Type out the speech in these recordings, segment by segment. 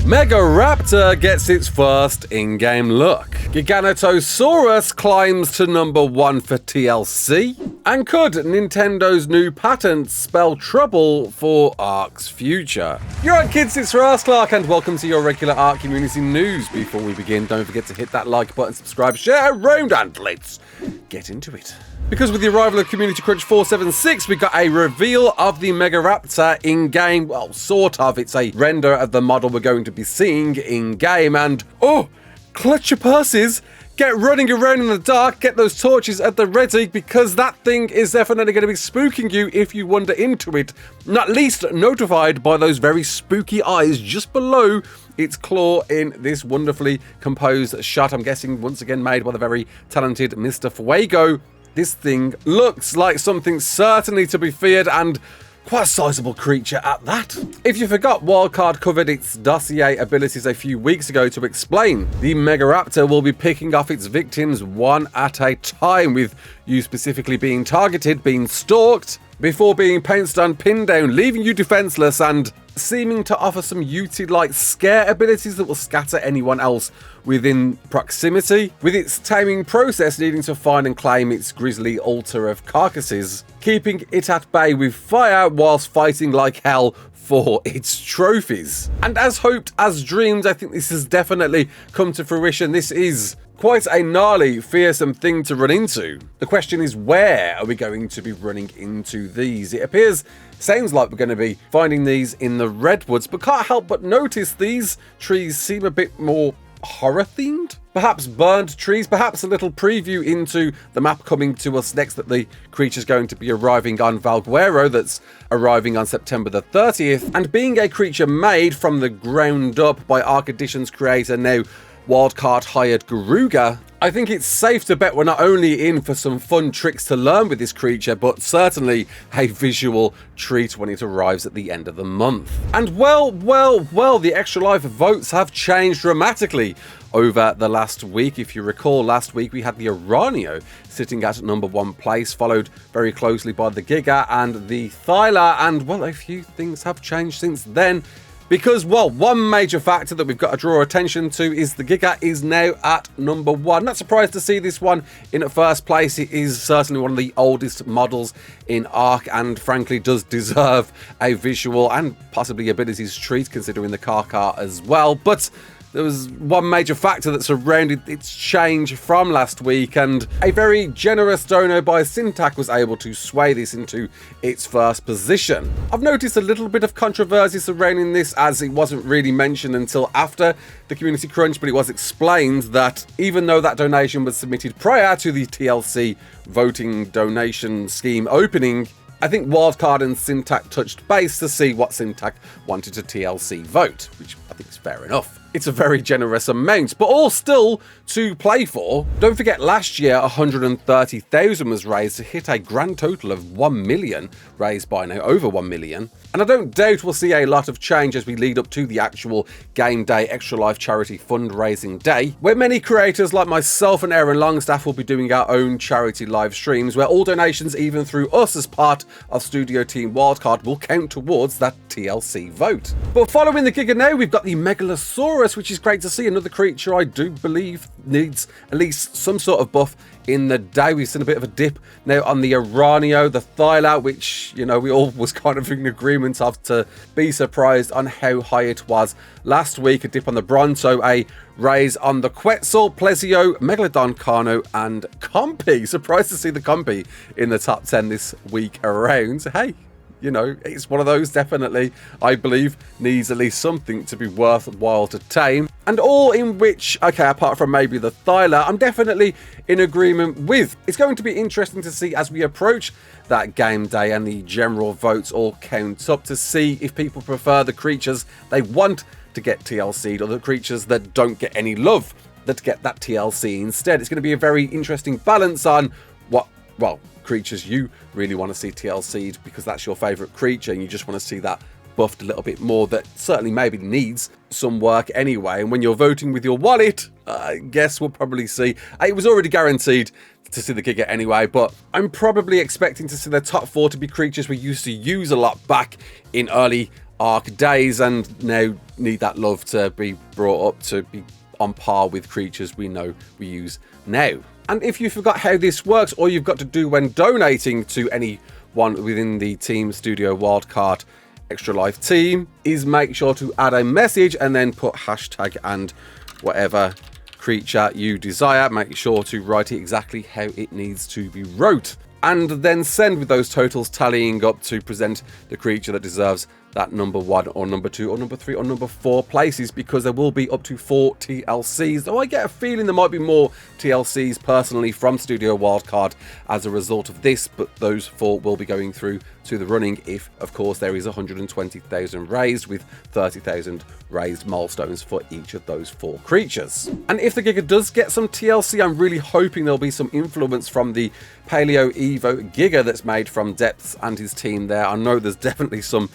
Mega Raptor gets its first in-game look. Giganotosaurus climbs to #1 for TLC. And could Nintendo's new patent spell trouble for ARK's future? You're right, kids, it's Raasclark, and welcome to your regular ARK community news. Before we begin, don't forget to hit that like button, subscribe, share around, and let's get into it. Because with the arrival of Community Crunch 476, we got a reveal of the Mega Raptor in-game. Well, sort of. It's a render of the model we're going to be seeing in-game, and oh, clutch your purses. Get running around in the dark, get those torches at the ready, because that thing is definitely going to be spooking you if you wander into it. Not least notified by those very spooky eyes just below its claw in this wonderfully composed shot. I'm guessing once again made by the very talented Mr. Fuego. This thing looks like something certainly to be feared, and quite a sizable creature at that. If you forgot, Wildcard covered its dossier abilities a few weeks ago to explain the Mega Raptor will be picking off its victims one at a time, with you specifically being targeted, being stalked, before being pounced on, pinned down, leaving you defenseless, and seeming to offer some Yeti-like scare abilities that will scatter anyone else within proximity, with its taming process needing to find and claim its grisly altar of carcasses, keeping it at bay with fire whilst fighting like hell for its trophies. And as hoped, as dreamed, I think this has definitely come to fruition. This is quite a gnarly, fearsome thing to run into. The question is, where are we going to be running into these? It sounds like we're going to be finding these in the redwoods, but can't help but notice these trees seem a bit more horror themed. Perhaps burned trees, perhaps a little preview into the map coming to us next, that the creature's going to be arriving on Valguero, that's arriving on September the 30th, and being a creature made from the ground up by ARK Edition's creator, now Wildcard hired Garuga, I think it's safe to bet we're not only in for some fun tricks to learn with this creature, but certainly a visual treat when it arrives at the end of the month. And well, the Extra Life votes have changed dramatically over the last week. If you recall, last week we had the Aranio sitting at #1 place, followed very closely by the Giga and the Thyla, and well, a few things have changed since then. Because, well, one major factor that we've got to draw attention to is the Giga is now at #1. Not surprised to see this one in at first place. It is certainly one of the oldest models in ARK, and frankly does deserve a visual and possibly abilities treat, considering the car as well. But there was one major factor that surrounded its change from last week, and a very generous dono by Syntac was able to sway this into its first position. I've noticed a little bit of controversy surrounding this, as it wasn't really mentioned until after the Community Crunch, but it was explained that even though that donation was submitted prior to the TLC voting donation scheme opening, I think Wildcard and Syntac touched base to see what Syntac wanted to TLC vote, which I think is fair enough. It's a very generous amount, but all still to play for. Don't forget, last year 130,000 was raised to hit a grand total of 1 million, raised by now over 1 million. And I don't doubt we'll see a lot of change as we lead up to the actual Game Day Extra Life charity fundraising day, where many creators like myself and Aaron Longstaff will be doing our own charity live streams, where all donations, even through us as part of Studio Team Wildcard, will count towards that TLC vote. But following the Giga now, we've got the Megalosaurus, which is great to see. Another creature I do believe needs at least some sort of buff in the day. We've seen a bit of a dip now on the Aranio, the Thyla, which, you know, we all was kind of in agreement of, to be surprised on how high it was last week. A dip on the Bronto, a raise on the Quetzal, Plesio, Megalodon, Carno, and Compy. Surprised to see the Compy in the top 10 this week around. Hey, you know, it's one of those definitely, I believe, needs at least something to be worthwhile to tame. And all in which, okay, apart from maybe the Thyla, I'm definitely in agreement with. It's going to be interesting to see as we approach that game day and the general votes all count up, to see if people prefer the creatures they want to get TLC'd or the creatures that don't get any love that get that TLC instead. It's going to be a very interesting balance on what, well, creatures you really want to see TLC'd because that's your favorite creature and you just want to see that buffed a little bit more, that certainly maybe needs some work anyway. And when you're voting with your wallet, I guess we'll probably see, it was already guaranteed to see the Giga anyway, but I'm probably expecting to see the top 4 to be creatures we used to use a lot back in early ARK days and now need that love to be brought up to be on par with creatures we know we use now. And if you forgot how this works, all you've got to do when donating to anyone within the Team Studio Wildcard Extra Life team is make sure to add a message and then put hashtag and whatever creature you desire. Make sure to write it exactly how it needs to be wrote, and then send with those totals tallying up to present the creature that deserves that number 1 or number 2 or number 3 or number 4 places, because there will be up to 4 TLCs, though I get a feeling there might be more TLCs personally from Studio Wildcard as a result of this, but those 4 will be going through to the running if, of course, there is 120,000 raised, with 30,000 raised milestones for each of those 4 creatures. And if the Giga does get some TLC, I'm really hoping there'll be some influence from the Paleo Evo Giga that's made from Depths and his team there. I know there's definitely some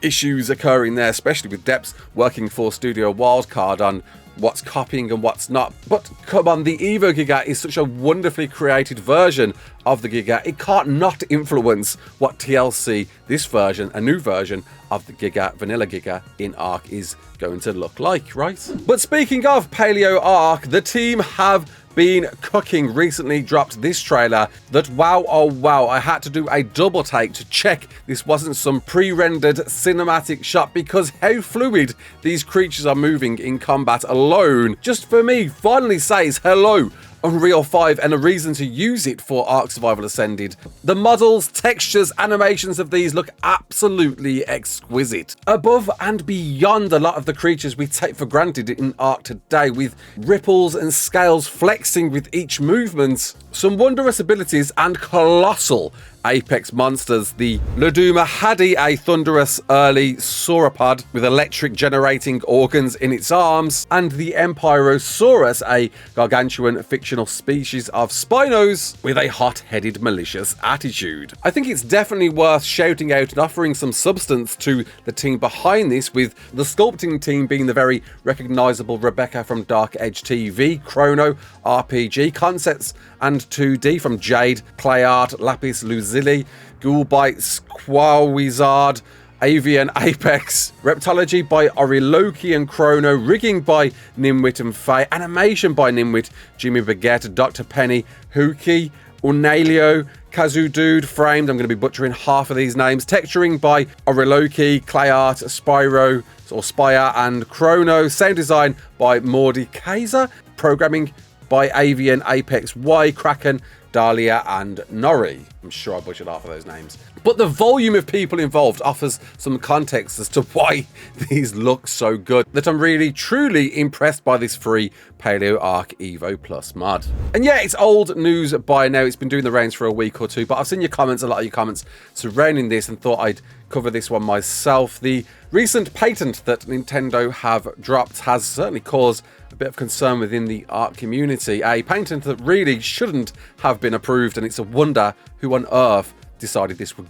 issues occurring there, especially with Depths working for Studio Wildcard on what's copying and what's not. But come on, the Evo Giga is such a wonderfully created version of the Giga. It can't not influence what TLC, this version, a new version of the Giga, Vanilla Giga in ARK is going to look like, right? But speaking of Paleo Ark, the team have been cooking. Recently dropped this trailer that, wow, oh wow, I had to do a double take to check this wasn't some pre-rendered cinematic shot, because how fluid these creatures are moving in combat alone, just for me, finally says hello Unreal 5 and a reason to use it for ARK Survival Ascended. The models, textures, animations of these look absolutely exquisite. Above and beyond a lot of the creatures we take for granted in ARK today, with ripples and scales flexing with each movement, some wondrous abilities and colossal apex monsters. The Luduma Hadi, a thunderous early sauropod with electric generating organs in its arms, and the Empirosaurus, a gargantuan fictional species of Spinos with a hot-headed malicious attitude. I think it's definitely worth shouting out and offering some substance to the team behind this, with the sculpting team being the very recognisable Rebecca from Dark Edge TV, Chrono RPG Concepts and 2D from Jade, Clay Art, Lapis Lazuli, Ghoulbite, Squawizard, Avian Apex, Reptology by Oriloki and Chrono, Rigging by Nimwit and Faye, Animation by Nimwit, Jimmy Baguette, Dr. Penny, Huki, Unalio, Kazoo Dude, Framed, I'm going to be butchering half of these names, Texturing by Oriloki, Clay Art, Spyro, or Spire and Chrono, Sound Design by Mordy Kaiser, Programming by Avian, Apex, Y, Kraken, Dahlia and Nori. I'm sure I butchered half of those names. But the volume of people involved offers some context as to why these look so good, that I'm really truly impressed by this free Paleo Ark Evo Plus mod. And yeah, it's old news by now. It's been doing the rounds for a week or two, but I've seen your comments, a lot of your comments surrounding this, and thought I'd cover this one myself. The recent patent that Nintendo have dropped has certainly caused a bit of concern within the ARK community. A patent that really shouldn't have been approved, and it's a wonder who on earth decided this would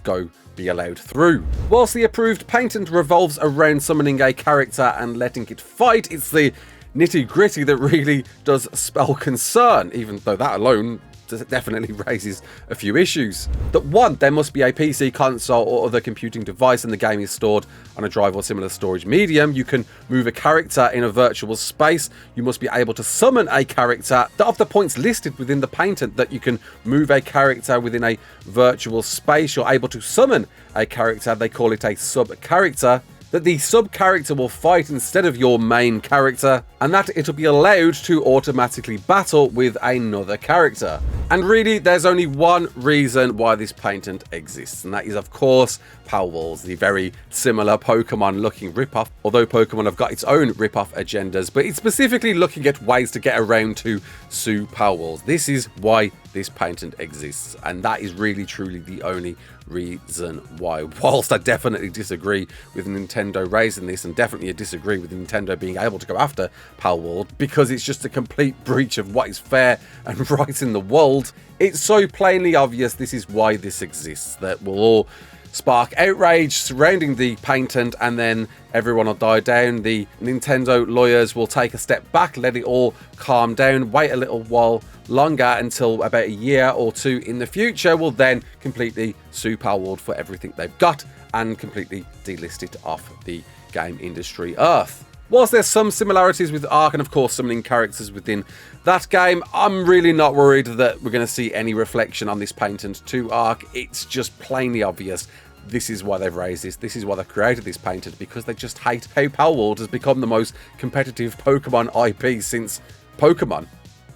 be allowed through. Whilst the approved patent revolves around summoning a character and letting it fight, it's the nitty-gritty that really does spell concern, even though that alone definitely raises a few issues. That one, there must be a PC, console or other computing device and the game is stored on a drive or similar storage medium. You can move a character in a virtual space. You must be able to summon a character. That of the points listed within the patent, that you can move a character within a virtual space, you're able to summon a character, they call it a sub-character, that the sub-character will fight instead of your main character, and that it'll be allowed to automatically battle with another character. And really, there's only one reason why this patent exists, and that is, of course, Palworld, the very similar Pokemon-looking ripoff, although Pokemon have got its own ripoff agendas, but it's specifically looking at ways to get around to sue Palworld. This is why this patent exists, and that is really truly the only reason why. Whilst I definitely disagree with Nintendo raising this, and definitely disagree with Nintendo being able to go after Palworld, because it's just a complete breach of what is fair and right in the world, it's so plainly obvious this is why this exists, that will all spark outrage surrounding the patent, and then everyone will die down. The Nintendo lawyers will take a step back, let it all calm down, wait a little while longer until about a year or two in the future, will then completely sue Palworld for everything they've got, and completely delist it off the game industry Earth. Whilst there's some similarities with ARK and of course summoning characters within that game, I'm really not worried that we're going to see any reflection on this patent to ARK. It's just plainly obvious. This is why they've raised this. This is why they've created this patent, because they just hate how Palworld has become the most competitive Pokemon IP since Pokemon,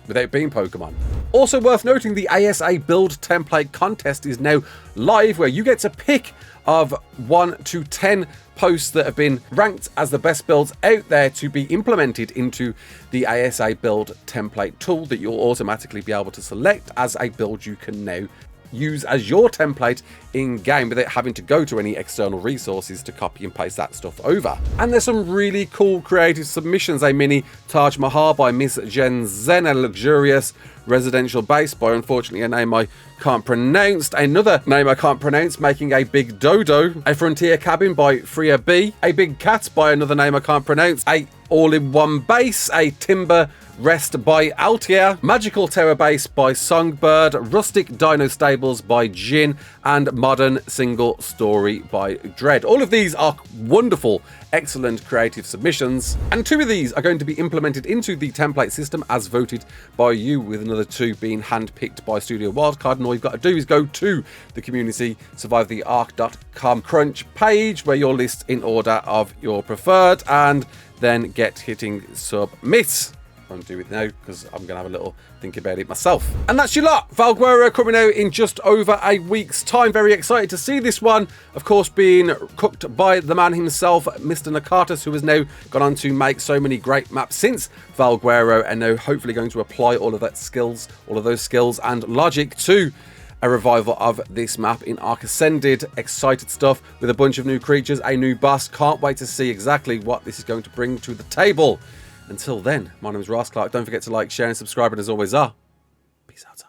without being Pokemon. Also worth noting, the ASA build template contest is now live, where you get to pick of 1 to 10 posts that have been ranked as the best builds out there to be implemented into the ASA build template tool that you'll automatically be able to select as a build you can now use as your template in game without having to go to any external resources to copy and paste that stuff over. And there's some really cool creative submissions. A mini Taj Mahal by Miss Jen Zen, a luxurious residential base by, unfortunately, a name I can't pronounce, another name I can't pronounce, making a big dodo, a frontier cabin by Freya B, a big cat by another name I can't pronounce, a all-in-one base, a timber rest by Altair, magical tower base by Songbird, rustic dino stables by Jin, and modern single story by Dread. All of these are wonderful, excellent creative submissions, and 2 of these are going to be implemented into the template system as voted by you, with another 2 being handpicked by Studio Wildcard. And all you've got to do is go to the community survivetheark.com crunch page, where you'll list in order of your preferred, and then get hitting submit. I won't do it now because I'm going to have a little think about it myself. And that's your lot. Valguero coming out in just over a week's time. Very excited to see this one. Of course, being cooked by the man himself, Mr. Nakatas, who has now gone on to make so many great maps since Valguero, and now hopefully going to apply all of those skills and logic to a revival of this map in ARK Ascended. Excited stuff with a bunch of new creatures, a new boss. Can't wait to see exactly what this is going to bring to the table. Until then, my name is Raasclark. Don't forget to like, share, and subscribe. And as always, peace out.